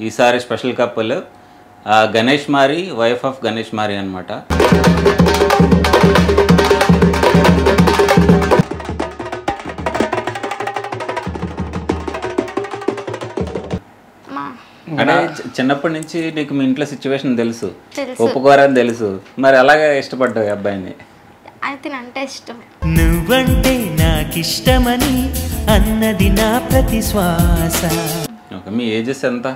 ఈసారి special couple Ganesh మారి wife of Ganesh మారి అన్నమాట. అంటే చిన్నప్పటి నుంచి నీకు మీ ఇంట్లో సిచ్యువేషన్ తెలుసు, ఒప్పుకోరని తెలుసు, మరి అలాగే ఇష్టపడ్డావు అబ్బాయిని? అంటే ఇష్టం. నువ్వంటే నాకు ఇష్టమని అన్నది నా ప్రతి శ్వాస. ఓకే, మీ ఏజెస్ ఎంత?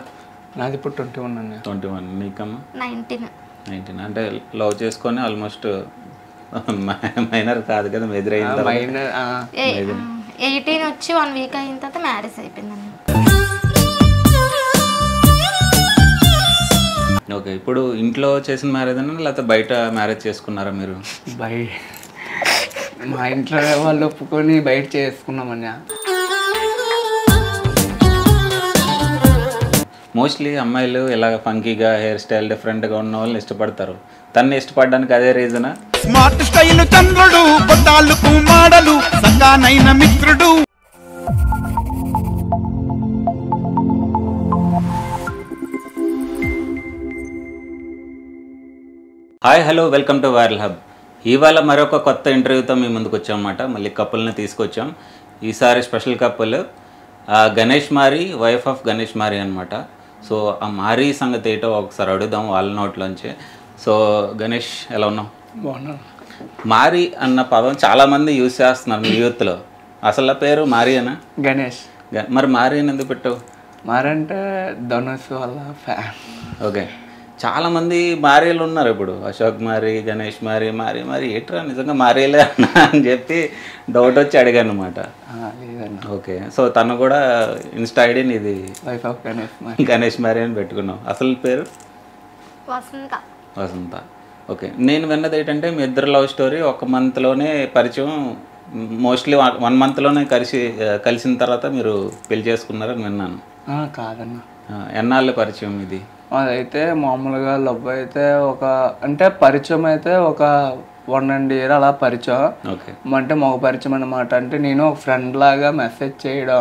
నాది ఇప్పుడు 21 అండి. 21. నీకమ్మా? 19. అంటే లవ్ చేసుకొని ఆల్మోస్ట్ మైనర్ కాదు కదా, మెజర్ అయిన 18 వచ్చి 1 వీక్ అయిన తర్వాత మ్యారేజ్ అయిపోయిందండి. ఓకే, ఇప్పుడు ఇంట్లో చేసిన మ్యారేజ్ అన్నా లేకపోతే బయట మ్యారేజ్ చేసుకున్నారా మీరు? మా ఇంట్లో వాళ్ళు ఒప్పుకొని బయట చేసుకున్నామన్నా. మోస్ట్లీ అమ్మాయిలు ఇలాగ ఫంకీగా హెయిర్ స్టైల్ డిఫరెంట్గా ఉన్న వాళ్ళని ఇష్టపడతారు. తన్ని ఇష్టపడడానికి అదే రీజనా? స్మార్ట్ స్టైల్ చంద్రుడు, బొట్టాలకు మాడలు, సంగానైన మిత్రుడు. Hi, hello, welcome to viral hub. ఇవాళ మరొక కొత్త ఇంటర్వ్యూతో మీ ముందుకు వచ్చామన్నమాట. మళ్ళీ కపుల్ని తీసుకొచ్చాం. ఈసారి స్పెషల్ కపుల్ గణేష్ మారి వైఫ్ ఆఫ్ గణేష్ మారి అన్నమాట. సో ఆ మారి సంగతి ఏంటో ఒకసారి అడుగుదాం వాళ్ళ నోట్లోంచి. సో గణేష్, ఎలా ఉన్నావు? బాగున్నాను. మారి అన్న పదం చాలామంది యూజ్ చేస్తున్నారు మీ యూత్లో. అసలు పేరు మారి అనా? గణేష్. మరి మారి అని ఎందుకు పెట్టావు? మారంటే ధనుష్ వాళ్ళ ఫ్యాన్. ఓకే, చాలామంది మారీలు ఉన్నారు ఇప్పుడు. అశోక్ మారి, గణేష్ మారి, మారి మారి ఏట్రా నిజంగా మారీలే అన్నా అని చెప్పి డౌట్ వచ్చి అడిగాను అనమాట. లేదన్న. ఓకే, సో తను కూడా ఇన్స్టా ఐడిని ఇది వైఫ్ ఆఫ్ గణేష్ మారి అని పెట్టుకున్నావు. అసలు పేరు? వసంత. ఓకే, నేను విన్నది ఏంటంటే మీ ఇద్దరు లవ్ స్టోరీ 1 మంత్లోనే పరిచయం, మోస్ట్లీ 1 మంత్లోనే కలిసిన తర్వాత మీరు పెళ్లి చేసుకున్నారని విన్నాను. కాదన్న. ఎన్నాళ్ళు పరిచయం ఇది? అదైతే మామూలుగా లవ్ అయితే అంటే పరిచయం అయితే ఒక 1.5 year అలా పరిచయం. అంటే మగ పరిచయం అనమాట. అంటే నేను ఒక ఫ్రెండ్ లాగా మెసేజ్ చేయడం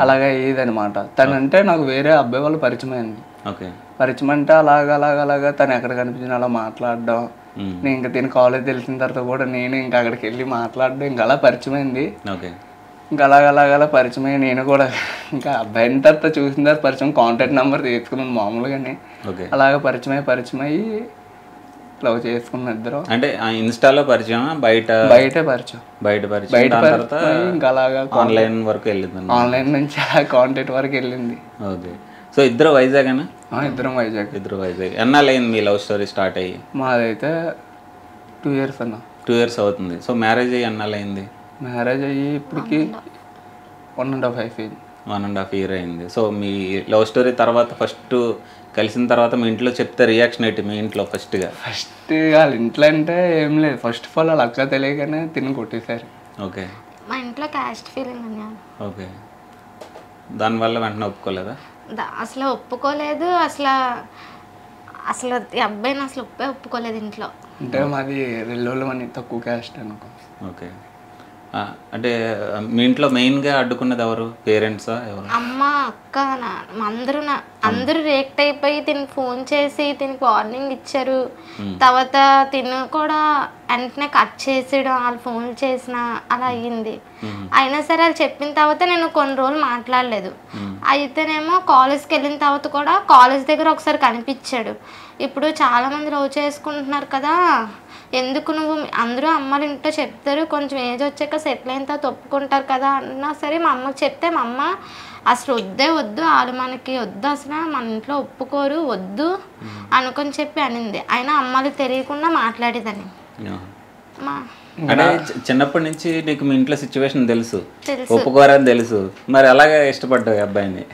అలాగా ఇదనమాట. తనంటే నాకు వేరే అబ్బాయి వాళ్ళు పరిచయం అయింది. పరిచయం అంటే అలాగా తను ఎక్కడ కనిపించిన అలా మాట్లాడడం. నేను ఇంకా దీని కాలేజ్ తెలిసిన తర్వాత కూడా నేను ఇంకా అక్కడికి వెళ్ళి మాట్లాడడం, ఇంకా అలా పరిచయం అయింది. ఇంకా అలాగలా పరిచయం అయ్యి నేను కూడా ఇంకా అబ్బాయిన తర్వాత చూసిన తర్వాత పరిచయం, కాంటాక్ట్ నెంబర్ తీసుకున్నాను మామూలుగానే. అలాగ పరిచయం అయ్యి లవ్ చేసుకున్న ఇద్దరు. అంటే ఇన్స్టాలో పరిచయం, బయటే పరిచయం. ఇంకా అలాగా ఆన్లైన్ వరకు వెళ్ళింది. ఆన్లైన్ నుంచి అలా కాంటాక్ట్ వరకు వెళ్ళింది. ఓకే, సో ఇద్దరు వైజాగేనా? ఇద్దరు వైజాగ్. ఎన్నాళ్ళు అయింది మీ లవ్ స్టోరీ స్టార్ట్ అయ్యి? మాదైతే 2 years అన్న. 2 years అవుతుంది. సో మ్యారేజ్ అయ్యి ఎన్నాళ్ళు అయింది? మ్యారేజ్ అయ్యి ఇప్పటికి 1.5 year అయింది. సో మీ లవ్ స్టోరీ తర్వాత ఫస్ట్ కలిసిన తర్వాత మీ ఇంట్లో చెప్తే రియాక్షన్ ఏంటి మీ ఇంట్లో? ఫస్ట్ వాళ్ళ ఇంట్లో అంటే ఏం లేదు. ఫస్ట్ ఆఫ్ ఆల్ వాళ్ళ అక్క తెలియగానే తిని కొట్టేశారు. ఓకే, మా ఇంట్లో క్యాస్ట్ ఫీలింగ్ అని. ఓకే, దానివల్ల వెంటనే ఒప్పుకోలేదా? అసలు ఒప్పుకోలేదు. అసలు ఈ అబ్బాయిని అసలు ఒప్పుకోలేదు ఇంట్లో. అంటే మాది రెల్లోళ్ళు అని తక్కువ క్యాస్ట్ అనుకో. ఓకే, అంటే మీ ఇంట్లో మెయిన్గా అడ్డుకున్నది ఎవరు? పేరెంట్సా? ఎవరు? అమ్మ, అక్క, అందరూ రియాక్ట్ అయిపోయి తిని ఫోన్ చేసి తినికి వార్నింగ్ ఇచ్చారు. తర్వాత తిను కూడా వెంటనే కట్ చేసేయడం, వాళ్ళు ఫోన్ చేసిన అలా అయ్యింది. అయినా సరే వాళ్ళు చెప్పిన తర్వాత నేను కొన్ని రోజులు మాట్లాడలేదు. అయితేనేమో కాలేజ్కి వెళ్ళిన తర్వాత కూడా కాలేజ్ దగ్గర ఒకసారి కనిపించాడు. ఇప్పుడు చాలామంది లవ్ చేసుకుంటున్నారు కదా, ఎందుకు నువ్వు అందరూ అమ్మలు ఇంట్లో చెప్తారు, కొంచెం ఏజ్ వచ్చాక సెటిల్ అయిన తర్వాత ఒప్పుకుంటారు కదా అన్నా సరే మా అమ్మకి చెప్తే మా అమ్మ అసలు వద్దు, వాళ్ళు మనకి వద్దు, అసలు మన ఇంట్లో ఒప్పుకోరు, వద్దు అనుకొని చెప్పి అనింది. అయినా అమ్మలు తెలియకుండా మాట్లాడేదని. అంటే చిన్నప్పటి నుంచి నీకు మీ ఇంట్లో సిచ్యువేషన్ తెలుసు, ఒప్పుకోరని తెలుసు, మరి అలాగే ఇష్టపడ్డావు అబ్బాయిని?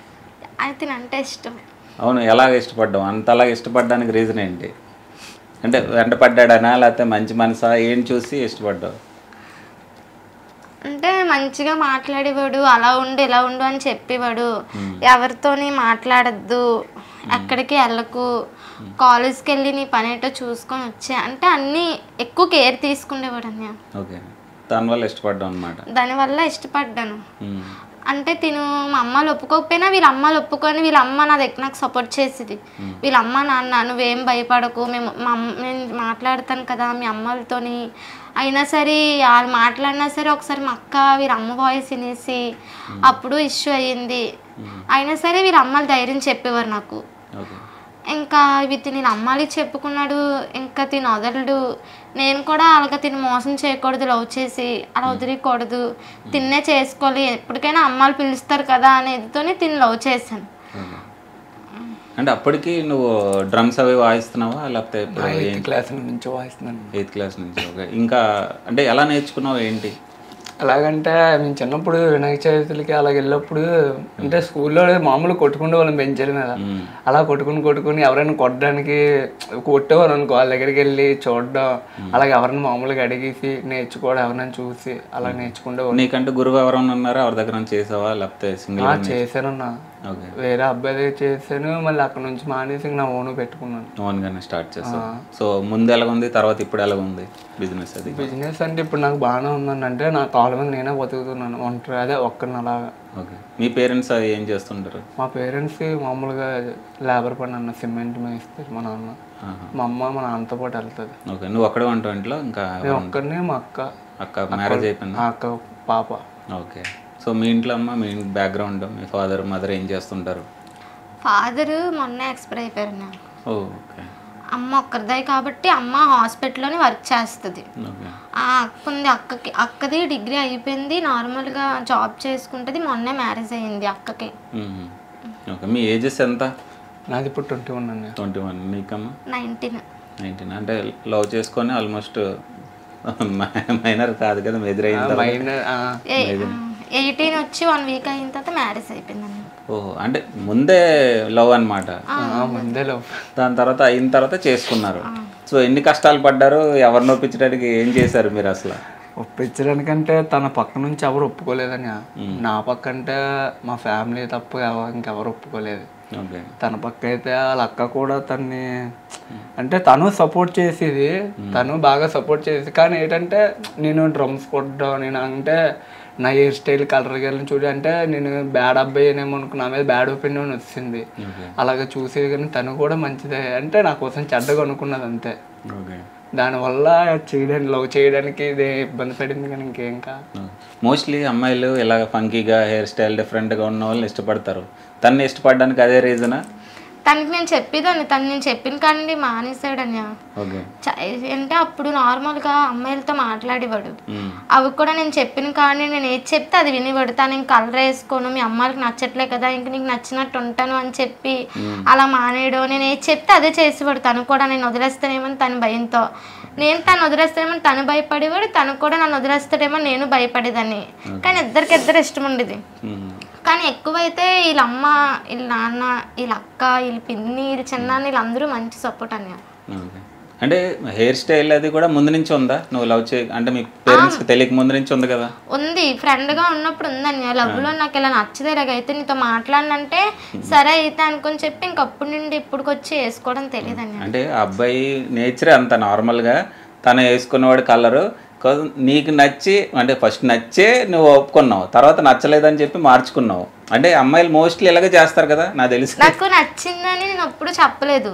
అంటే ఇష్టం. అవును, ఎలాగ ఇష్టపడ్డావు? అంతలాగా ఇష్టపడడానికి రీజన్ ఏంటి? అంటే వెంట పడ్డాడనా లేకపోతే మంచి మనసా? ఏం చూసి ఇష్టపడ్డావు? అంటే మంచిగా మాట్లాడేవాడు, అలా ఉండు ఇలా ఉండు అని చెప్పేవాడు. ఎవరితోని మాట్లాడద్దు, ఎక్కడికి వెళ్ళకు, కాలేజ్కి వెళ్ళి నీ పని ఏంటో చూసుకొని వచ్చే అంటే అన్నీ ఎక్కువ కేర్ తీసుకునేవాడు అన్నయ్య. ఓకే, దానివల్ల ఇష్టపడ్డాను అనమాట. దానివల్ల ఇష్టపడ్డాను. అంటే తిను మా అమ్మలు ఒప్పుకోకపోయినా వీళ్ళ అమ్మలు ఒప్పుకొని వీళ్ళ అమ్మ నాకు సపోర్ట్ చేసేది. వీళ్ళ అమ్మ నాన్న నువ్వేం భయపడకు, నేను మాట్లాడతాను కదా మీ అమ్మలతోని అయినా సరే, వాళ్ళు మాట్లాడినా సరే ఒకసారి మా అక్క వీళ్ళ అమ్మ వాయిస్ వినేసి అప్పుడు ఇష్యూ అయ్యింది. అయినా సరే వీళ్ళ అమ్మలు ధైర్యం చెప్పేవారు నాకు. ఇంకా ఇవి తిని అమ్మాలి చెప్పుకున్నాడు, ఇంకా తిని వదలడు. నేను కూడా అలాగ తిని మోసం చేయకూడదు, లవ్ చేసి అలా వదిలేయకూడదు, తిన్నే చేసుకోవాలి, ఎప్పటికైనా అమ్మాలు పిలుస్తారు కదా అనేదితోనే తిని లవ్ చేశాను. అంటే అప్పటికి నువ్వు డ్రమ్స్ అవి వాయిస్తున్నావా లేకపోతే 8th క్లాస్ నుంచి వాయిస్తున్నాను. 8th క్లాస్ నుంచి. ఓకే. ఇంకా అంటే ఎలా నేర్చుకున్నావు ఏంటి? ఎలాగంటే మేము చిన్నప్పుడు వినాయక చవితులకి అలాగ వెళ్ళినప్పుడు అంటే స్కూల్లో మామూలు కొట్టుకుంటే వాళ్ళని బెంచర్ మీద అలా కొట్టుకుని ఎవరైనా కొట్టడానికి కొట్టేవారు అనుకో, వాళ్ళ దగ్గరికి వెళ్ళి చూడడం, అలాగే ఎవరైనా మామూలుగా అడిగేసి నేర్చుకోవడం, ఎవరైనా చూసి అలా నేర్చుకుంటే. నీకంటే గురువు ఎవరైనా ఉన్నారా? ఎవరి దగ్గర చేసావా లేకపోతే సింగిల్? చేశానన్నా, వేరే అబ్బాయి దగ్గర చేశాను, మళ్ళీ అక్కడ నుంచి మానేసి నా ఓన్ పెట్టుకున్నాను. ఓన్గానే స్టార్ట్ చేస్తాను. సో ముందు ఎలా ఉంది, తర్వాత ఇప్పుడు ఎలా ఉంది బిజినెస్? అది బిజినెస్ అంటే ఇప్పుడు నాకు బాగానే ఉందండి. అంటే నా కాళ్ళ మీద నేనే బతుకుతున్నాను, ఒంటరి అదే ఒక్కరిని అలాగా. ఓకే. మీ పేరెంట్స్ ఏం చేస్తుంటారు? మా పేరెంట్స్ మామూలుగా లేబర్ పని అన్న, సిమెంట్ మేస్తారు మా నాన్న. మా అమ్మ మా నాన్నతో పాటు వెళ్తుంది. ఓకే. నువ్వు ఒక్కడే ఉంటావు ఇంట్లో? ఇంకా నేను ఒక్కరిని, మా అక్క మ్యారేజ్ అయిపోయింది? అక్క పాప. ఓకే. సో మీ ఇంట్లో అమ్మ, మీ బ్యాక్గ్రౌండ్, మీ ఫాదర్ మదర్ ఏం చేస్తుంటారు? ఫాదరు మొన్న ఎక్స్పైర్ అయిపోయారు. ఓకే. అమ్మ ఒక్కరిదే కాబట్టి అమ్మ హాస్పిటల్లోనే వర్క్ చేస్తుంది. అక్కది డిగ్రీ అయిపోయింది, నార్మల్గా జాబ్ చేసుకుంటుంది. మొన్నే మ్యారేజ్ అయ్యింది అక్కకి. ఓకే. మీ ఏజెస్ ఎంత? నాది ఇప్పుడు 21 అండి. 21. నీకమ్మా? 19. అంటే లవ్ చేసుకొని ఆల్మోస్ట్ మైనర్ కాదు కదా, మేజర్ అయింది. 18 వచ్చి 1 వీక్ అయిన తర్వాత మ్యారేజ్ అయిపోయిందండి. ఓహో, అంటే ముందే లవ్ అనమాట. ముందే లవ్. దాని తర్వాత అయిన తర్వాత చేసుకున్నారు. సో ఎన్ని కష్టాలు పడ్డారు? ఎవరిని ఒప్పించడానికి ఏం చేశారు మీరు అసలు? ఒప్పించడానికంటే తన పక్క నుంచి ఎవరు ఒప్పుకోలేదని. నా పక్క అంటే మా ఫ్యామిలీ తప్ప ఇంకెవరు ఒప్పుకోలేదు. తన పక్క అయితే వాళ్ళ అక్క కూడా తన్ని అంటే తను సపోర్ట్ చేసేది, తను బాగా సపోర్ట్ చేసేది. కానీ ఏంటంటే నేను డ్రమ్స్ కొట్టడం, నేను అంటే నా హెయిర్ స్టైల్ కలర్ గారిని చూడి అంటే నేను బ్యాడ్ అబ్బాయి అనేమో అనుకున్నా, నా మీద బ్యాడ్ ఒపీనియన్ వచ్చింది. అలాగే చూసేది. కానీ తను కూడా మంచిదే, అంటే నా కోసం చెడ్డగా అనుకున్నది అంతే. దానివల్ల లవ్ చేయడానికి ఇదే ఇబ్బంది పడింది, కానీ ఇంకేం కాదు. మోస్ట్లీ అమ్మాయిలు ఇలా ఫంకీగా హెయిర్ స్టైల్ డిఫరెంట్గా ఉన్న వాళ్ళని ఇష్టపడతారు. తన్ని ఇష్టపడడానికి అదే రీజనా? తనకి నేను చెప్పేదాన్ని, నేను చెప్పిన కానీ మానేసాడని. అంటే అప్పుడు నార్మల్గా అమ్మాయిలతో మాట్లాడేవాడు. అవి కూడా నేను చెప్పిన కానీ నేను ఏది చెప్తే అది వినేవాడు. తను ఇంక కలర్ వేసుకోను, మీ అమ్మాయికి నచ్చట్లే కదా, ఇంక నీకు నచ్చినట్టు ఉంటాను అని చెప్పి అలా మానేయడం. నేను ఏది చెప్తే అదే చేసేవాడు. తను కూడా నేను వదిలేస్తానేమని తన భయంతో, నేను తను వదిలేస్తానేమని తను భయపడేవాడు. తను కూడా నన్ను వదిలేస్తాడేమో నేను భయపడేదాన్ని. కానీ ఇద్దరు ఇష్టం ఉండేది. కానీ ఎక్కువైతే వీళ్ళ అమ్మ, వీళ్ళ నాన్న, వీళ్ళ అక్క, వీళ్ళ పిన్ని, వీళ్ళ చిన్నాన్న, వీళ్ళందరూ మంచి సపోర్ట్ అన్నయ్య. అంటే హెయిర్ స్టైల్ అది కూడా ముందు నుంచి ఉందా? నువ్వు లవ్ అంటే మీ పేరెంట్స్ తెలియక ముందు నుంచి ఉంది కదా? ఉంది, ఫ్రెండ్గా ఉన్నప్పుడు ఉందన్నయ్య. లవ్లో నాకు ఇలా నచ్చదు, ఇలాగైతే నీతో మాట్లాడినంటే సరే అయితే అనుకుని చెప్పి ఇంకప్పుడు నుండి ఇప్పుడుకొచ్చి వేసుకోవడం తెలియదు అన్నయ్య. అంటే అబ్బాయి నేచరే అంత నార్మల్గా తను వేసుకున్నవాడు కలరు నీకు నచ్చి, అంటే ఫస్ట్ నచ్చే నువ్వు ఒప్పుకున్నావు, తర్వాత నచ్చలేదని చెప్పి మార్చుకున్నావు. అంటే అమ్మాయిలు మోస్ట్లీ ఇలాగే చేస్తారు కదా, నాకు తెలిసి. నాకు నచ్చిందని నేను ఎప్పుడు చెప్పలేదు.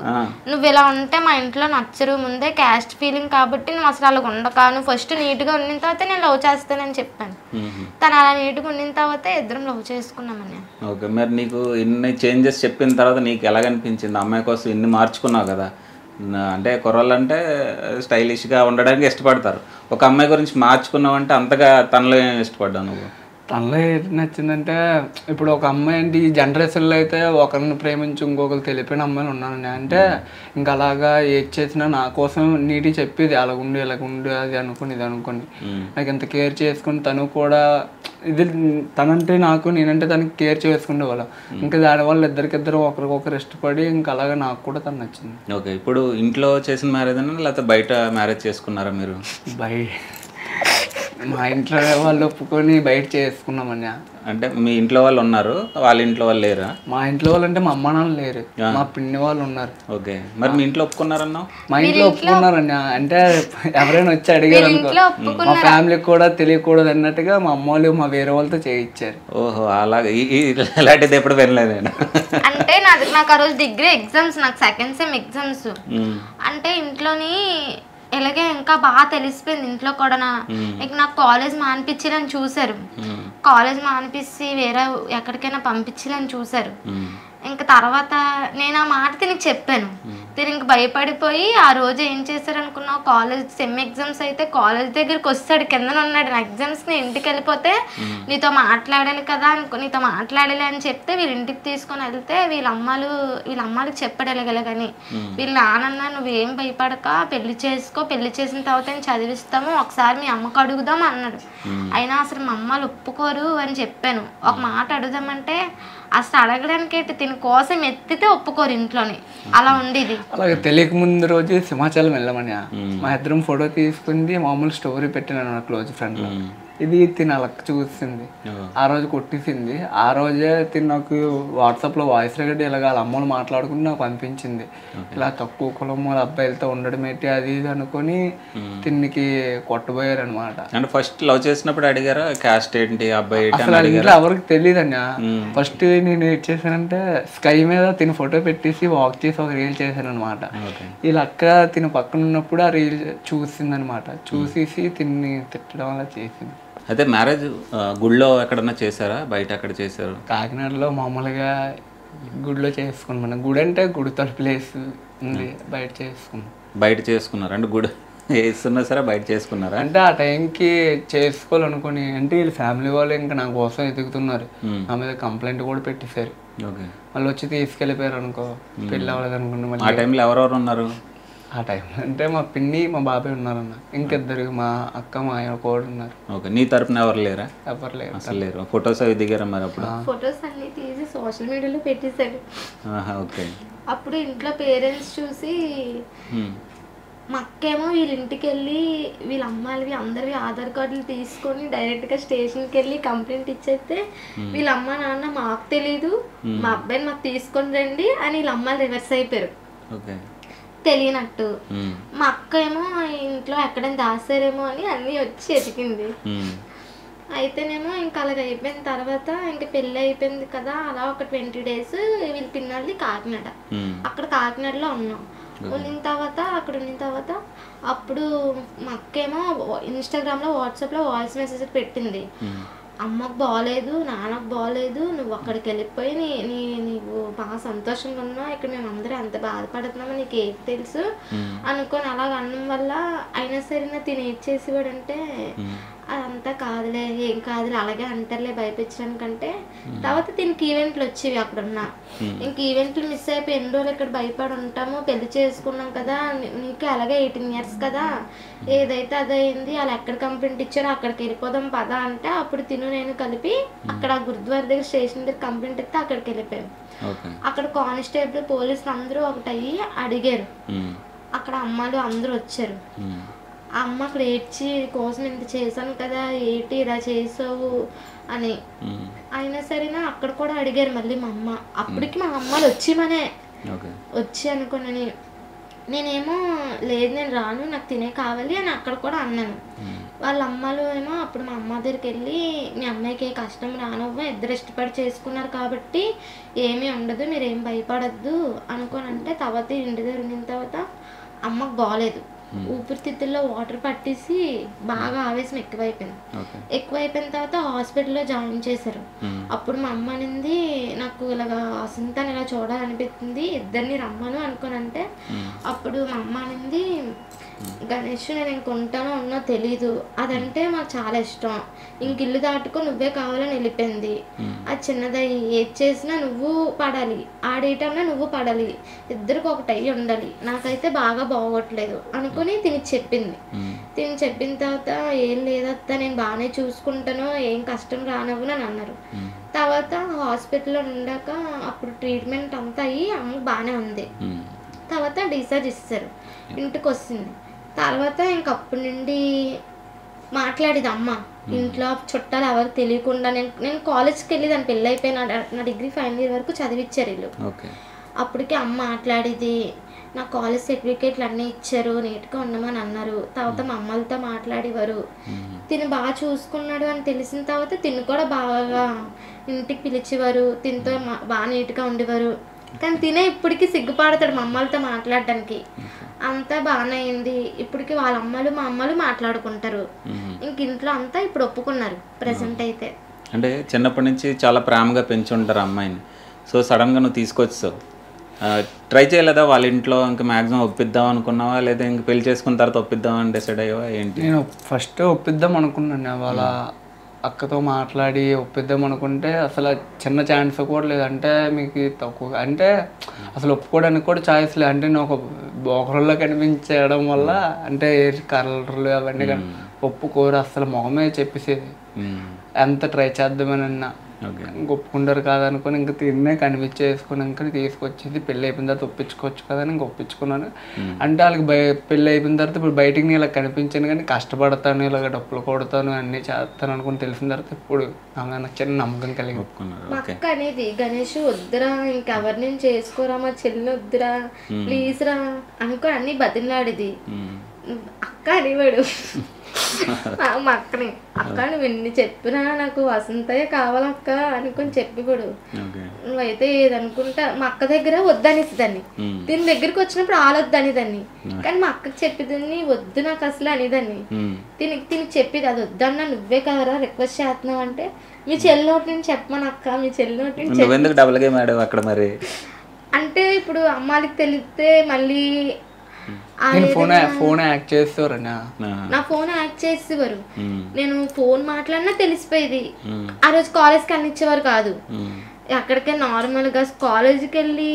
నువ్వు ఇలా ఉంటే మా ఇంట్లో నచ్చరు, ముందే క్యాస్ట్ ఫీలింగ్ కాబట్టి నువ్వు అసలు అలా ఉండక, నువ్వు ఫస్ట్ నీట్గా ఉండిన తర్వాత నేను లవ్ చేస్తానని చెప్పాను. తను అలా నీట్గా ఉండిన తర్వాత ఇద్దరం లవ్ చేసుకున్నామని. ఓకే. మరి నీకు ఇన్ని చేంజెస్ చెప్పిన తర్వాత నీకు ఎలాగనిపించింది? అమ్మాయి కోసం ఇన్ని మార్చుకున్నావు కదా. అంటే కుర్రాళ్ళు అంటే స్టైలిష్గా ఉండడానికి ఇష్టపడతారు. ఒక అమ్మాయి గురించి మార్చుకున్నావు అంటే అంతగా తనలో ఏం ఇష్టపడ్డావు నువ్వు? తనలో ఏది నచ్చిందంటే, ఇప్పుడు ఒక అమ్మాయి అంటే ఈ జనరేషన్లో అయితే ఒకరిని ప్రేమించి ఇంకొకరు తెలిపిన అమ్మాయిలు ఉన్నానండి. అంటే ఇంకా అలాగా ఏది చేసినా నా కోసం నీటి చెప్పేది, అలాగుండి ఇలాగుండి అది అనుకుని ఇది అనుకోండి, నాకు ఇంత కేర్ చేసుకుని తను కూడా ఇది తనంటే నాకు, నేనంటే తనకి కేర్ చేసుకునే వాళ్ళం. ఇంకా దానివల్ల ఇద్దరికిద్దరు ఒకరికొకరు ఇష్టపడి ఇంకా అలాగే నాకు కూడా తను నచ్చింది. ఓకే. ఇప్పుడు ఇంట్లో చేసిన మ్యారేజ్ అన్నా లేకపోతే బయట మ్యారేజ్ చేసుకున్నారా మీరు? మా ఇంట్లో వాళ్ళు ఒప్పుకొని బయట చేసుకున్నామని. అంటే మీ ఇంట్లో వాళ్ళు ఉన్నారు, వాళ్ళ ఇంట్లో వాళ్ళు లేరా? మా ఇంట్లో వాళ్ళు అంటే మా అమ్మ నాన్న లేరు, మా పిన్ని వాళ్ళు ఉన్నారు. ఓకే, మరి మీ ఇంట్లో ఒప్పుకున్నారన్నా? మా ఇంట్లో ఒప్పుకున్నారని అంటే ఎవరైనా వచ్చి అడిగారు అనుకో, మా ఫ్యామిలీకి కూడా తెలియకూడదు అన్నట్టుగా మా అమ్మ వాళ్ళు మా వేరే వాళ్ళతో చేయించారు. ఓహో, అలాగే. ఇలాంటిది ఎప్పుడు వినలేదు నేను. అంటే నాకు ఆ రోజు డిగ్రీ ఎగ్జామ్స్, నాకు సెకండ్ సెమ్ ఎగ్జామ్స్. అంటే ఇంట్లోని ఎలాగే ఇంకా బాగా తెలిసిపోయింది ఇంట్లో కూడా. ఇంక నాకు కాలేజ్ మానిపించాలని చూసారు, కాలేజ్ మానిపించి వేరే ఎక్కడికైనా పంపించాలని చూసారు. ఇంకా తర్వాత నేను ఆ మాట తినికి చెప్పాను. ఇంక భయపడిపోయి ఆ రోజు ఏం చేశారు అనుకున్నావు, కాలేజ్ సెమ్ ఎగ్జామ్స్ అయితే కాలేజ్ దగ్గరికి వస్తాడు, కిందన ఉన్నాడు. నా ఎగ్జామ్స్ ని ఇంటికి వెళ్ళిపోతే నీతో మాట్లాడాలి కదా, నీతో మాట్లాడాలి అని చెప్తే వీళ్ళ ఇంటికి తీసుకొని వెళ్తే వీళ్ళ అమ్మాలకు చెప్పాడు ఎలాగని. వీళ్ళ నాన్న నువ్వేం భయపడక పెళ్లి చేసుకో, పెళ్లి చేసిన తర్వాత నేను చదివిస్తాము, ఒకసారి మీ అమ్మకు అడుగుదాం అన్నాడు. అయినా అసలు మా అమ్మలు ఒప్పుకోరు అని చెప్పాను. ఒక మాట అడుగుదామంటే అసలు అడగడానికి దీని కోసం ఎత్తితే ఒప్పుకోరు ఇంట్లోని, అలా ఉండేది. అలాగే తెలియక ముందు రోజు సింహాచలం వెళ్ళామని మా ఇద్దరం ఫోటో తీసుకుంది, మామూలు స్టోరీ పెట్టినాను నా క్లోజ్ ఫ్రెండ్ లో. ఇది తిన అలా చూసింది, ఆ రోజు కొట్టేసింది. ఆ రోజే తిని నాకు వాట్సాప్ లో వాయిస్ రికార్డ్ ఇలాగ వాళ్ళ అమ్మలు మాట్లాడుకుని నాకు పంపించింది. ఇలా తక్కువ కులం వాళ్ళ అబ్బాయిలతో ఉండడం ఏంటి అది ఇది అనుకొని తిన్నికి కొట్టబోయారు అనమాట. అంటే ఫస్ట్ లవ్ చేసినప్పుడు అడిగారా క్యాస్ట్ ఏంటి, అబ్బాయి అసలు ఇంట్లో ఎవరికి తెలియదు అన్న. ఫస్ట్ నేను ఏం చేశానంటే స్కై మీద తిని ఫోటో పెట్టేసి వాక్ చేసి ఒక రీల్ చేశాను అనమాట. వీళ్ళ అక్క తిని పక్కన ఉన్నప్పుడు ఆ రీల్ చూసింది అనమాట. చూసేసి తిని తిట్టడం అలా చేసింది. అయితే మ్యారేజ్ గుడిలో ఎక్కడన్నా చేశారా, బయట ఎక్కడ చేశారు? కాకినాడలో మామూలుగా గుడిలో చేసుకున్నాం. గుడి అంటే గుడితో ప్లేస్ ఉంది, బయట చేసుకున్నాం. బయట చేసుకున్నారు అంటే గుడి వేస్తున్నా సరే బయట చేసుకున్నారా? అంటే ఆ టైంకి చేసుకోవాలనుకుని, అంటే వీళ్ళ ఫ్యామిలీ వాళ్ళు ఇంకా నా కోసం ఎదుగుతున్నారు, నా మీద కంప్లైంట్ కూడా పెట్టేశారు. మళ్ళీ వచ్చి తీసుకెళ్ళిపోయారు అనుకో, పెళ్ళి అవ్వలేదు అనుకున్నా. ఆ టైంలో ఎవరెవరు ఉన్నారు? ఆ టైం అంటే మా పిన్ని మా బాబాయ్ ఉన్నారన్న, ఇంకిద్దరు మా అక్క మా ఆయన కూడా ఉన్నారు. ఓకే, నీ తరపున ఎవరు లేరా? ఎవరు లేరు, అసలు లేరు. ఫొటోస్ అవి దిగారా మరి అప్పుడు? ఫొటోస్ అన్ని తీసి సోషల్ మీడియాలో పెట్టేశాడు. ఓకే, అప్పుడు ఇంట్లో పేరెంట్స్ చూసి మా అక్కేమో వీళ్ళ ఇంటికి వెళ్ళి వీళ్ళ అమ్మాయివి అందరివి ఆధార్ కార్డులు తీసుకొని డైరెక్ట్గా స్టేషన్కి వెళ్ళి కంప్లైంట్ ఇచ్చేస్తే వీళ్ళ అమ్మ నాన్న మాకు తెలీదు, మా అబ్బాయిని మాకు తీసుకొని రండి అని వీళ్ళ అమ్మాయిలు రివర్స్ అయిపోయారు తెలియనట్టు. మా అక్క ఏమో ఇంట్లో ఎక్కడైనా దాసారేమో అని అన్నీ వచ్చి ఎతికింది. అయితేనేమో ఇంకా అలాగ అయిపోయిన తర్వాత ఇంకా పెళ్ళి అయిపోయింది కదా, అలా ఒక 20 days వీళ్ళ పిన్నల్ని కాకినాడ, అక్కడ కాకినాడలో ఉన్నాం. ఉన్న తర్వాత అప్పుడు మా అక్కేమో ఇన్స్టాగ్రామ్లో వాట్సాప్లో వాయిస్ మెసేజ్ పెట్టింది. అమ్మకు బాగోలేదు, నాన్నకు బాగోలేదు, నువ్వు అక్కడికి వెళ్ళిపోయి నీవు బాగా సంతోషంగా ఉన్నావు, ఇక్కడ మేము అందరూ ఎంత బాధపడుతున్నామో నీకు ఏం తెలుసు అనుకొని అలాగ అన్నం వల్ల అయినా సరే తిని ఏం చేసేవాడంటే అదంతా కాదులే, ఏం కాదులే, అలాగే అంటారులే భయపించడానికంటే. తర్వాత దీనికి ఈవెంట్లు వచ్చేవి అక్కడున్నా. ఇంక ఈవెంట్లు మిస్ అయిపోయి ఎన్ని రోజులు ఇక్కడ భయపడి ఉంటాము, పెళ్లి చేసుకున్నాం కదా, నీకు అలాగే 18 years కదా, ఏదైతే అదైంది, అలా ఎక్కడ కంప్లైంట్ ఇచ్చారో అక్కడికి వెళ్ళిపోదాం పదా అంటే అప్పుడు నేను కలిపి అక్కడ గురుద్వార దగ్గర స్టేషన్ దగ్గర కంప్లైంట్ ఇస్తే అక్కడికి వెళ్ళిపోయాం. అక్కడ కానిస్టేబుల్ పోలీసులు అందరూ ఒకటయ్యి అడిగారు. అక్కడ అమ్మాలు అందరూ వచ్చారు. ఆ అమ్మ అక్కడ ఏడ్చి కోసం ఇంత చేశాను కదా, ఏంటి ఇలా చేసావు అని. అయినా సరేనా అక్కడ కూడా అడిగారు మళ్ళీ మా అమ్మ. అప్పటికి మా అమ్మలు వచ్చి అనుకున్నాను. నేనేమో లేదు నేను రాను, నాకు తినే కావాలి అని అక్కడ కూడా అన్నాను. వాళ్ళ అమ్మలు ఏమో అప్పుడు మా అమ్మ దగ్గరికి వెళ్ళి మీ అమ్మాయికి ఏ కష్టం రానవ్వ, ఇద్దరు ఇష్టపడి చేసుకున్నారు కాబట్టి ఏమీ ఉండదు, మీరేం భయపడద్దు అనుకోని అంటే. తర్వాత ఇంటి దగ్గర ఉండిన తర్వాత అమ్మకు బాగోలేదు, ఊపిరితిత్తుల్లో వాటర్ పట్టేసి బాగా ఆవేశం ఎక్కువైపోయిన తర్వాత హాస్పిటల్లో జాయిన్ చేశారు. అప్పుడు మా అమ్మ అనింది నాకు ఇలాగా అసంతాన్ని ఇలా చూడాలనిపిస్తుంది, ఇద్దరిని రమ్మను అనుకోని అంటే అప్పుడు మా అమ్మ అనింది గణేష్ నేను ఇంకొంటానో ఉన్నో తెలీదు, అదంటే మాకు చాలా ఇష్టం, ఇంక ఇల్లు దాటుకో నువ్వే కావాలని వెళ్ళిపోయింది. అది చిన్నదయ్యి ఏది చేసినా నువ్వు పడాలి, ఆడేయటంలో నువ్వు పడాలి, ఇద్దరికి ఒకటి అయ్యి ఉండాలి, నాకైతే బాగా బాగోట్లేదు అనుకుని తిని చెప్పింది. తిని చెప్పిన తర్వాత ఏం లేదత్తా నేను బాగానే చూసుకుంటాను, ఏం కష్టం రానవ్వు అని అన్నారు. తర్వాత హాస్పిటల్లో ఉండాక అప్పుడు ట్రీట్మెంట్ అంతా అయ్యి అమ్మకు బాగానే ఉంది. తర్వాత డిశ్చార్జ్ ఇస్తారు, ఇంటికి వస్తుంది. తర్వాత ఇంకప్పటి నుండి మాట్లాడేది అమ్మ ఇంట్లో చుట్టాలు ఎవరు తెలియకుండా. నేను కాలేజ్కి వెళ్ళి దాని పెళ్ళి అయిపోయి నా డిగ్రీ ఫైనల్ ఇయర్ వరకు చదివిచ్చారు వీళ్ళు. అప్పటికి అమ్మ మాట్లాడేది, నా కాలేజ్ సర్టిఫికేట్లు అన్నీ ఇచ్చారు, నీట్గా ఉండమని అన్నారు. తర్వాత మా అమ్మలతో మాట్లాడేవారు. తిను బాగా చూసుకున్నాడు అని తెలిసిన తర్వాత తిను కూడా బాగా ఇంటికి పిలిచేవారు, తినతో బాగా నీట్గా ఉండేవారు. కానీ తినే ఇప్పటికీ సిగ్గుపడతాడు మా అమ్మలతో మాట్లాడడానికి. అంతా బాగానే అయింది. ఇప్పటికి వాళ్ళ అమ్మలు మా అమ్మలు మాట్లాడుకుంటారు. ఇంక ఇంట్లో అంతా ఇప్పుడు ఒప్పుకున్నారు ప్రెసెంట్ అయితే. అంటే చిన్నప్పటి నుంచి చాలా ప్రేమగా పెంచుంటారు అమ్మాయిని. సో సడన్గా నువ్వు తీసుకొచ్చావు, ట్రై చేయలేదా వాళ్ళ ఇంట్లో? ఇంకా మ్యాక్సిమం ఒప్పిద్దాం అనుకున్నావా, లేదా ఇంక పెళ్లి చేసుకున్న తర్వాత ఒప్పిద్దామని డిసైడ్ అయ్యావా ఏంటి? నేను ఫస్ట్ ఒప్పిద్దాం అనుకున్నాను. వాళ్ళ అక్కతో మాట్లాడి ఒప్పిద్దాం అనుకుంటే అసలు చిన్న ఛాన్స్ కూడా లేదు. అంటే మీకు తక్కువ అంటే అసలు ఒప్పుకోవడానికి కూడా ఛాయిస్ లేదు. అంటే నేను ఒక బోకరుల్లో కనిపించడం వల్ల అంటే కలర్లు అవన్నీ ఒప్పుకోరు, అసలు మొహమే చెప్పేసేది. ఎంత ట్రై చేద్దామని అన్నా ఒప్పుకుంటారు కాదనుకొని ఇంకా తిన్నే కనిపించేసుకుని ఇంకా తీసుకొచ్చేది. పెళ్ళి అయిపోయిన తర్వాత ఒప్పించుకోవచ్చు కదా అని ఇంక ఒప్పించుకున్నాను. అంటే వాళ్ళకి పెళ్ళి అయిపోయిన తర్వాత ఇప్పుడు బయటికి నేను ఇలా కనిపించాను కానీ కష్టపడతాను, ఇలాగ డప్పులు కొడతాను, అన్నీ చేస్తాను అనుకుని తెలిసిన తర్వాత ఇప్పుడు నాకు చిన్న నమ్మకం కలిగి మా అక్క అనేది గణేష్ వద్దురా, ఇంకెవరి నుంచి చేసుకోరా, మా చెల్లి వద్దురా, ప్లీజ్ రా అనుకో అన్ని బతిలాడేది. అక్క అనేవాడు మా అక్కని, అక్క నువ్వు ఎన్ని చెప్పినా నాకు వసంతయ్య కావాలక్క అనుకొని చెప్పివాడు. నువ్వైతే ఏదనుకుంటా మా అక్క దగ్గర వద్దనేసి దాన్ని, దీని దగ్గరికి వచ్చినప్పుడు ఆలొద్దనేదాన్ని. కానీ మా అక్కకి చెప్పేదాన్ని వద్దు నాకు అసలు అనేదాన్ని. తిని చెప్పేది అది వద్దన్నా నువ్వే కదరా రిక్వెస్ట్ చేస్తున్నావు అంటే, మీ చెల్లి నోటి నుంచి చెప్పమని అక్క, మీ చెల్లి నోటి నుంచి అంటే ఇప్పుడు అమ్మాయికి తెలిస్తే మళ్ళీ ఫోన్ యాక్ట్ చేస్తారు. నా ఫోన్ యాక్ట్ చేసేవారు. నేను ఫోన్ మాట్లాడినా తెలిసిపోయేది. ఆ రోజు కాలేజ్కి వెళ్ళిచ్చేవారు కాదు, ఎక్కడికే నార్మల్ గా కాలేజీకి వెళ్ళి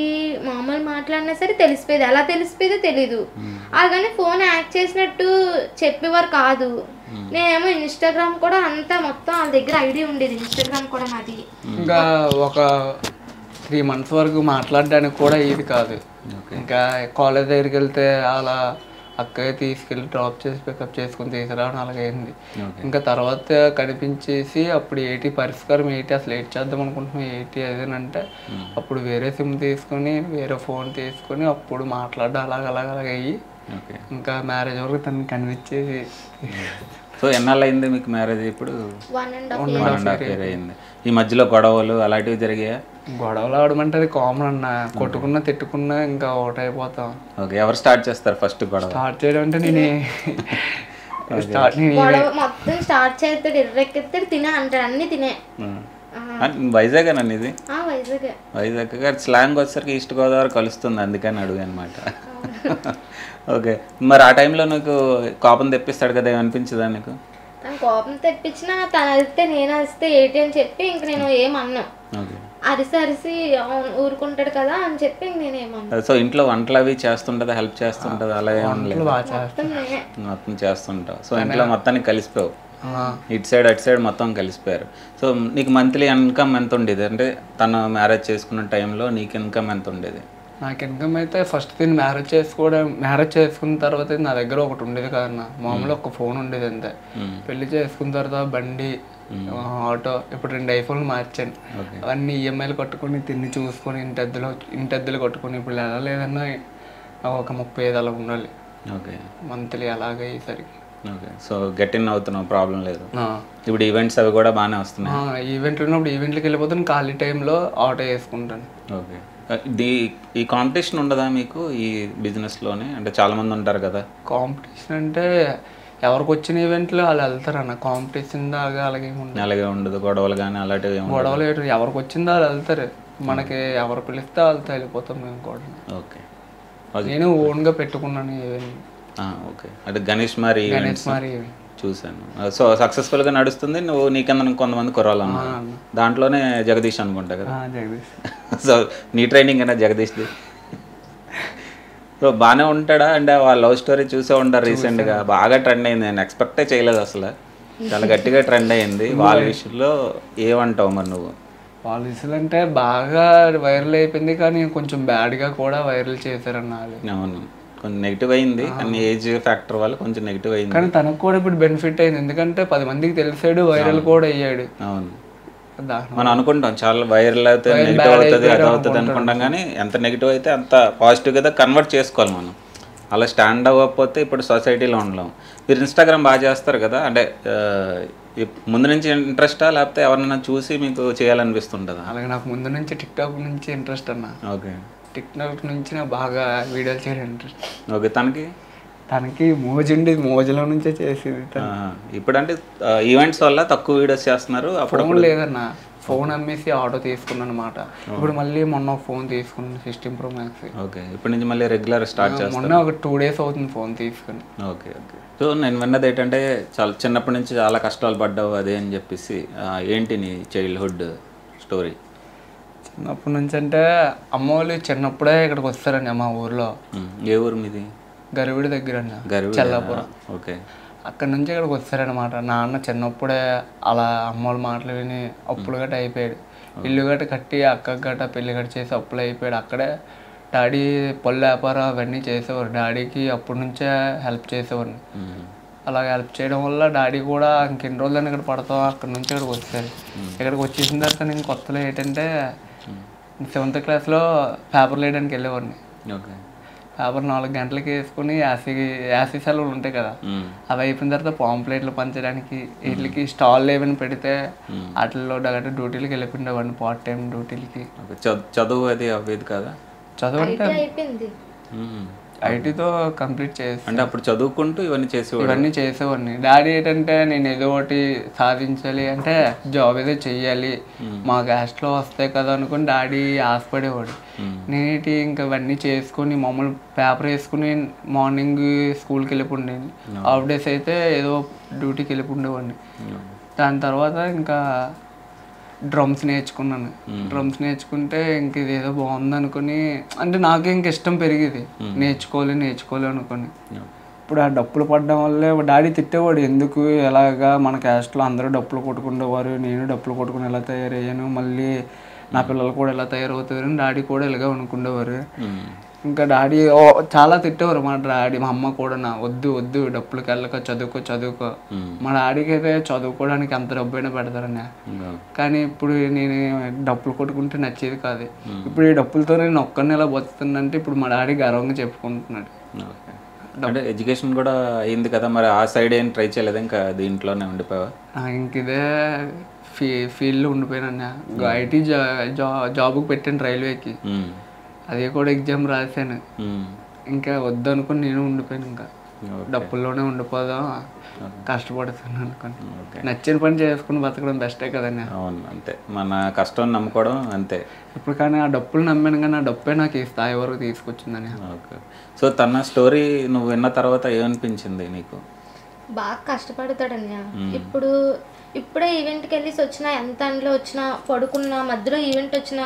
మామూలు మాట్లాడినా సరే తెలిసిపోయేది. ఎలా తెలిసిపోయేదో తెలీదు. అలాగని ఫోన్ యాక్ట్ చేసినట్టు చెప్పేవారు కాదు. నేనేమో ఇన్స్టాగ్రామ్ కూడా అంతా మొత్తం వాళ్ళ దగ్గర ఐడి ఉండేది. ఇన్స్టాగ్రామ్ కూడా నాది. ఇంకా ఒక 3 months వరకు మాట్లాడడానికి కూడా ఇది కాదు. ఇంకా కాలేజ్ దగ్గరికి వెళ్తే అలా అక్కయ్య తీసుకెళ్ళి డ్రాప్ చేసి పికప్ చేసుకుని తీసుకురావడం అలాగైంది. ఇంకా తర్వాత కనిపించేసి అప్పుడు ఏంటి పరిష్కారం ఏంటి, అసలు ఏంటి చేద్దాం అనుకుంటున్నాం ఏంటి అదేనంటే అప్పుడు వేరే సిమ్ తీసుకొని వేరే ఫోన్ తీసుకొని అప్పుడు మాట్లాడడం అలాగయ్యి ఇంకా మ్యారేజ్ వరకు తనని కనిపించేసి. సో ఎన్నాళ్ళు అయింది మీకు మ్యారేజ్? ఇప్పుడు 1.5 year అయింది. ఈ మధ్యలో గొడవలు అలాంటివి జరిగాయా? గొడవలు ఆడమంటే అది కామన్ అన్న, కొట్టుకున్నా తిట్టుకున్నా ఇంకా ఒకటి అయిపోతాం. ఓకే, ఎవరు స్టార్ట్ చేస్తారు ఫస్ట్ గొడవ? స్టార్ట్ చేయడం అంటే నేనే మొత్తం స్టార్ట్ చేస్తాడు, ఎర్రెక్కెత్తాడు, తినే అంటాడు, అన్ని తినే. వైజాగ్ అనండి ఇది? వైజాగ్ గారు స్లాంగ్ వచ్చేసరికి ఈస్ట్ గోదావరి కలుస్తుంది, అందుకని అడుగు అనమాట. ఓకే, మరి ఆ టైంలో నీకు కోపం తెప్పిస్తాడు కదా, ఏమనిపించదా నీకు? తను కోపం తెప్పించినా తను అరిస్తే నేను అరిస్తే ఏంటి అని చెప్పి ఇంక నేను ఏమన్నా, అరిసి ఊరుకుంటాడు కదా అని చెప్పి నేనేమన్నా. సో ఇంట్లో వంటలు అవి చేస్తుంటదా, హెల్ప్ చేస్తుంటదా? అలా ఏమన్నా మొత్తం చేస్తుంటావు. సో ఇంట్లో మొత్తానికి కలిసిపోయావు, ఇటు సైడ్ అటు సైడ్ మొత్తం కలిసిపోయారు. సో నీకు మంత్లీ ఇన్కమ్ ఎంత ఉండేది? అంటే తను మ్యారేజ్ చేసుకున్న టైంలో నీకు ఇన్కమ్ ఎంత ఉండేది? నాకు ఇన్కమ్ అయితే ఫస్ట్ దీన్ని మ్యారేజ్ చేసుకున్న తర్వాత నా దగ్గర ఒకటి ఉండేది కదన్న, మామూలు ఒక ఫోన్ ఉండేది అంతే. పెళ్లి చేసుకున్న తర్వాత బండి, ఆటో, ఇప్పుడు 2 iPhones మార్చాను. అవన్నీ ఈఎంఐలు కట్టుకొని తిని చూసుకొని ఇంటద్దెలు కట్టుకొని ఇప్పుడు ఎలా లేదన్నా ఒక 35 అలా ఉండాలి మంత్లీ అలాగే అయ్యేసరికి. ఓకే, సో గెట్ ఇన్ అవుతున్నావు, ప్రాబ్లం లేదు. ఇప్పుడు ఈవెంట్స్ అవి కూడా బాగానే వస్తున్నాయి. ఈవెంట్లు ఉన్నప్పుడు ఈవెంట్కి వెళ్ళిపోతాను, ఖాళీ టైంలో ఆటో వేసుకుంటాను. ఓకే, ఈ కాంపిటీషన్ ఉండదా మీకు ఈ బిజినెస్లోనే? అంటే చాలామంది ఉంటారు కదా. కాంపిటీషన్ అంటే ఎవరికి వచ్చిన ఈవెంట్లు వాళ్ళు వెళ్తారు అన్న, కాంపిటీషన్ దాకా అలాగే ఉండదు. గొడవలు కానీ అలాంటివి? గొడవలు ఎవరికి వచ్చిందో వాళ్ళు వెళ్తారు, మనకి ఎవరు పిలిస్తే వాళ్ళతో వెళ్ళిపోతాం మేము కూడా. ఓకే, నేను ఓన్గా పెట్టుకున్నాను ఈవెంట్. ఓకే, అంటే గణేష్ మారి చూసాను. సో సక్సెస్ఫుల్గా నడుస్తుంది. నువ్వు నీకన్నా కొంతమంది కుర్రాళ్ళు అన్నారు, దాంట్లోనే జగదీష్ అనుకుంటా కదా? జగదీష్. సో నీ ట్రైనింగ్ అయినా జగదీష్ది? సో బాగానే ఉంటాడా? అంటే వాళ్ళ లవ్ స్టోరీ చూసే ఉంటారు రీసెంట్గా, బాగా ట్రెండ్ అయింది. నేను ఎక్స్పెక్టే చేయలేదు అసలు, చాలా గట్టిగా ట్రెండ్ అయింది. వాళ్ళ విషయంలో ఏమంటావు మరి నువ్వు? వాళ్ళ విషయాలు అంటే బాగా వైరల్ అయిపోయింది, కానీ కొంచెం బ్యాడ్గా కూడా వైరల్ చేశారన్న. అవును, కొంచెం నెగిటివ్ అయింది, కానీ ఏజ్ ఫ్యాక్టర్ వల్ల కొంచెం నెగిటివ్ అయింది. కానీ తనకు కూడా ఇప్పుడు బెనిఫిట్ అయింది, ఎందుకంటే 10 మందికి తెలిసాడు, వైరల్ కూడా అయ్యాడు. అవును, మనం అనుకుంటాం చాలా వైరల్ అయితే నెగిటివ్ అవుతుంది అది అవుతుంది అనుకుంటాం, కానీ ఎంత నెగిటివ్ అయితే అంత పాజిటివ్గా అయితే కన్వర్ట్ చేసుకోవాలి మనం. అలా స్టాండ్ అవ్వకపోతే ఇప్పుడు సొసైటీలో ఉండలేం. మీరు ఇన్స్టాగ్రామ్ బాగా చేస్తారు కదా, అంటే ముందు నుంచి ఇంట్రెస్టా లేకపోతే ఎవరైనా చూసి మీకు చేయాలనిపిస్తుంటుందా? అలాగే నాకు ముందు నుంచి టిక్టాక్ నుంచి ఇంట్రెస్ట్ అన్న. ఓకే, టిక్టాక్ నుంచి నాకు బాగా వీడియోలు చేయడం ఇంట్రెస్ట్. ఓకే, తనకి మోజుండి మోజులో నుంచే చేసేది. ఇప్పుడు అంటే ఈవెంట్స్ వల్ల తక్కువ వీడియోస్ చేస్తున్నారు. అప్పుడు లేదన్న, ఫోన్ అమ్మేసి ఆటో తీసుకున్నాను అనమాట. ఇప్పుడు మళ్ళీ మొన్న ఫోన్ తీసుకున్నాను 16 Pro Max. ఓకే, ఇప్పటి నుంచి మళ్ళీ రెగ్యులర్ స్టార్ట్ చేస్తాను. మొన్న ఒక 2 days అవుతుంది ఫోన్ తీసుకుని. Okay okay. సో నేను విన్నది ఏంటంటే చాలా చిన్నప్పటి నుంచి చాలా కష్టాలు పడ్డావు అదే అని చెప్పేసి, ఏంటి నీ చైల్డ్హుడ్ స్టోరీ? చిన్నప్పటి నుంచి అంటే అమ్మ వాళ్ళు చిన్నప్పుడే ఇక్కడికి వస్తారండి మా ఊర్లో. ఏ ఊరు మీది? గరివిడి దగ్గర అండి, గరివిడి. చెల్లాపురం. ఓకే, అక్కడ నుంచి ఇక్కడికి వస్తారనమాట. నాన్న చిన్నప్పుడే అలా అమ్మోళ్ళ మాటలు విని అప్పులు గట్ట అయిపోయాడు. ఇల్లు గట్ట కట్టి అక్క గట్ట పెళ్లి గట్ట చేసి అప్పులు అయిపోయాడు. అక్కడే డాడీ పళ్ళు వ్యాపారం అవన్నీ చేసేవారు. డాడీకి అప్పటి నుంచే హెల్ప్ చేసేవాడిని. అలా హెల్ప్ చేయడం వల్ల డాడీ కూడా ఇంకెన్ని రోజులని ఇక్కడ పడతాం, అక్కడ నుంచి ఇక్కడికి వచ్చారు. ఇక్కడికి వచ్చేసిన తర్వాత నేను కొత్తలో ఏంటంటే 7th classలో పేపర్లు వేయడానికి వెళ్ళేవాడిని. ఓకే, పేపర్ 4 గంటలకి వేసుకుని యాసీ సెలవులు ఉంటాయి కదా, అవి అయిపోయిన తర్వాత పాంప్లెట్లు పంచడానికి వీటికి స్టాల్ ఏమైనా పెడితే వాటిల్లో డైరెక్ట్ డ్యూటీలకి వెళ్ళిపోయిండేవాడిని, పార్ట్ టైం డ్యూటీలకి. చదువు అది అవ్వేది కదా? చదువు అంటే అయిపోయింది, ఐటీతో కంప్లీట్ చేసి అంటే అప్పుడు చదువుకుంటూ ఇవన్నీ చేసేవాడిని. డాడీ ఏంటంటే నేను ఏదో ఒకటి సాధించాలి అంటే జాబ్ ఏదో చెయ్యాలి, మా క్యాస్ట్లో వస్తాయి కదా అనుకుని డాడీ ఆశపడేవాడు. నేనేంటి ఇంకా ఇవన్నీ చేసుకుని మామూలు పేపర్ వేసుకుని మార్నింగ్ స్కూల్కి వెళ్ళిపోండేది. హాఫ్ డేస్ అయితే ఏదో డ్యూటీకి వెళ్ళిపోండేవాడిని. దాని తర్వాత ఇంకా డ్రమ్స్ నేర్చుకున్నాను. డ్రమ్స్ నేర్చుకుంటే ఇంక ఇదేదో బాగుంది అనుకుని, అంటే నాకే ఇంక ఇష్టం పెరిగేది, నేర్చుకోవాలి అనుకుని. ఇప్పుడు ఆ డప్పులు పడడం వల్లే డాడీ తిట్టేవాడు, ఎందుకు ఎలాగా మన క్యాస్ట్లో అందరూ డప్పులు కొట్టుకునేవారు, నేను డప్పులు కొట్టుకుని ఎలా తయారయ్యాను, మళ్ళీ నా పిల్లలు కూడా ఎలా తయారవుతారు అని డాడీ కూడా ఇలాగే అనుకునేవారు. ఇంకా డాడీ చాలా తిట్టేవారు మా డాడీ. మా అమ్మ కూడా వద్దు డప్పులకి వెళ్ళక చదువుకో. మా డాడీకి అయితే చదువుకోవడానికి ఎంత డబ్బు అయినా పెడతారని. కానీ ఇప్పుడు నేను డప్పులు కొట్టుకుంటే నచ్చేది కాదు. ఇప్పుడు ఈ డప్పులతో నేను ఒక్కరిని ఎలా బతుకుతుందంటే ఇప్పుడు మా డాడీ గర్వంగా చెప్పుకుంటున్నాడు. అంటే ఎడ్యుకేషన్ కూడా అయింది కదా, మరి ఆ సైడ్ ఏం ట్రై చేయలేదు, ఇంకా దీంట్లోనే ఉండిపోయావా? ఇంక ఇదే ఫీల్డ్లో ఉండిపోయాను. ఐటీ జాబ్కి పెట్టాను రైల్వేకి, అది కూడా ఎగ్జామ్ రాశాను. ఇంకా వద్దు అనుకుని నేను ఉండిపోయాను. ఇంకా డప్పుల్లోనే ఉండిపోదాం, కష్టపడుతాను అనుకుని. నచ్చిన పని చేసుకుని బతకడం బెస్టే కదండి. అవును, అంతే, మన కష్టం నమ్ముకోవడం అంతే. ఇప్పుడు కానీ ఆ డప్పులు నమ్మాను, కానీ ఆ డప్పే నాకు ఈ స్థాయి వరకు తీసుకొచ్చిందని. ఓకే, సో తన స్టోరీ నువ్వు విన్న తర్వాత ఏమనిపించింది నీకు? బాగా కష్టపడతాడన్య. ఇప్పుడే ఈవెంట్కి వెళ్ళేసి వచ్చినా, ఎంత అండ్లో వచ్చినా, పడుకున్నా, మధ్యలో ఈవెంట్ వచ్చినా,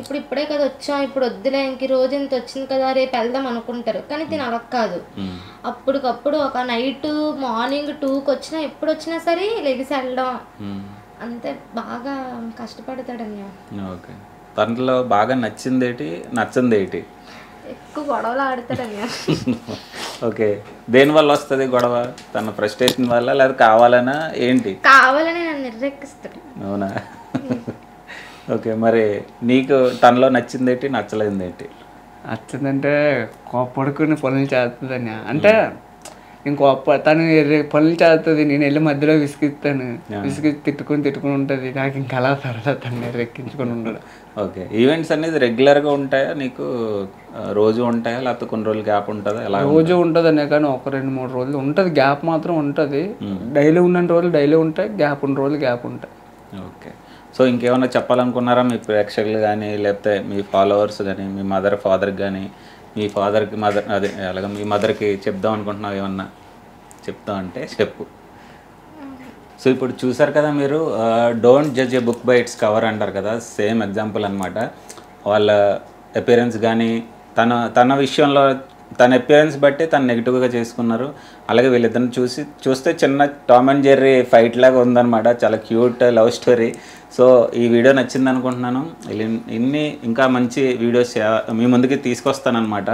ఇప్పుడే కదా వచ్చాం, ఇప్పుడు వద్దులే, ఇంక రోజు ఇంత వచ్చింది కదా, రేపు వెళ్దాం అనుకుంటారు. కానీ తిని అలా కాదు, అప్పటికప్పుడు ఒక నైట్ మార్నింగ్ 2కి వచ్చినా, ఎప్పుడు వచ్చినా సరే లెగిసి వెళ్ళడం, అంతే. బాగా కష్టపడతాడన్య. ఓకే, తనలో బాగా నచ్చిందేటి? ఎక్కువ గొడవలు ఆడతాడన్య. ఓకే, దేనివల్ల వస్తుంది గొడవ? తన ఫ్రస్ట్రేషన్ వల్ల లేదా కావాలనా ఏంటి? కావాలని నన్ను నిర్రెక్కిస్తాడు. అవునా? ఓకే, మరి నీకు తనలో నచ్చిందేంటి, నచ్చలేదేంటి? నచ్చిందంటే కోపడుకుని పనులు చేస్తుందని. అంటే తను పనులు చేస్తుంది, నేను వెళ్ళి మధ్యలో విసిగి తిట్టుకుని ఉంటుంది. నాకు ఇంకా అలా సరదా తను రెక్కించుకొని ఉండడు. ఓకే, ఈవెంట్స్ అనేది రెగ్యులర్గా ఉంటాయా నీకు? రోజు ఉంటాయా లేకపోతే కొన్ని రోజులు గ్యాప్ ఉంటుందా? ఎలా? రోజు ఉంటుంది అనే, కానీ ఒక 2-3 రోజులు ఉంటుంది, గ్యాప్ మాత్రం ఉంటుంది. డైలీ ఉన్న రోజులు డైలీ ఉంటాయి, గ్యాప్ ఉన్న రోజులు గ్యాప్ ఉంటాయి. ఓకే, సో ఇంకేమైనా చెప్పాలనుకున్నారా మీ ప్రేక్షకులు కానీ, లేకపోతే మీ ఫాలోవర్స్ కానీ, మీ మదర్ ఫాదర్కి కానీ, మీ ఫాదర్కి అలాగే మీ మదర్కి చెప్దాం అనుకుంటున్నావు? ఏమన్నా చెప్తాం అంటే చెప్పు. సో ఇప్పుడు చూసారు కదా మీరు, don't judge A book by its cover అంటారు కదా, సేమ్ ఎగ్జాంపుల్ అనమాట. వాళ్ళ అపియరెన్స్ కానీ తన విషయంలో తన అపియరెన్స్ బట్టి తను నెగిటివ్గా చేసుకున్నారు. అలాగే వీళ్ళిద్దరిని చూస్తే చిన్న టామ్ అండ్ జెర్రీ ఫైట్ లాగా ఉందన్నమాట, చాలా క్యూట్ లవ్ స్టోరీ. సో ఈ వీడియో నచ్చింది అనుకుంటున్నాను. ఇంకా మంచి వీడియోస్ మీ ముందుకి తీసుకొస్తానమాట.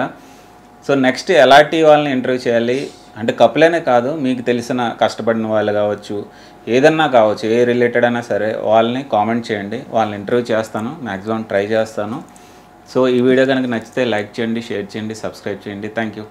సో నెక్స్ట్ ఎలాంటి వాళ్ళని ఇంటర్వ్యూ చేయాలి అంటే కపులనే కాదు, మీకు తెలిసిన కష్టపడిన వాళ్ళు కావచ్చు, ఏదన్నా కావచ్చు, ఏ రిలేటెడ్ అయినా సరే వాళ్ళని కామెంట్ చేయండి, వాళ్ళని ఇంటర్వ్యూ చేస్తాను, మ్యాక్సిమం ట్రై చేస్తాను. సో ఈ వీడియో కనుక నచ్చితే లైక్ చేయండి, షేర్ చేయండి, సబ్స్క్రైబ్ చేయండి. Thank you.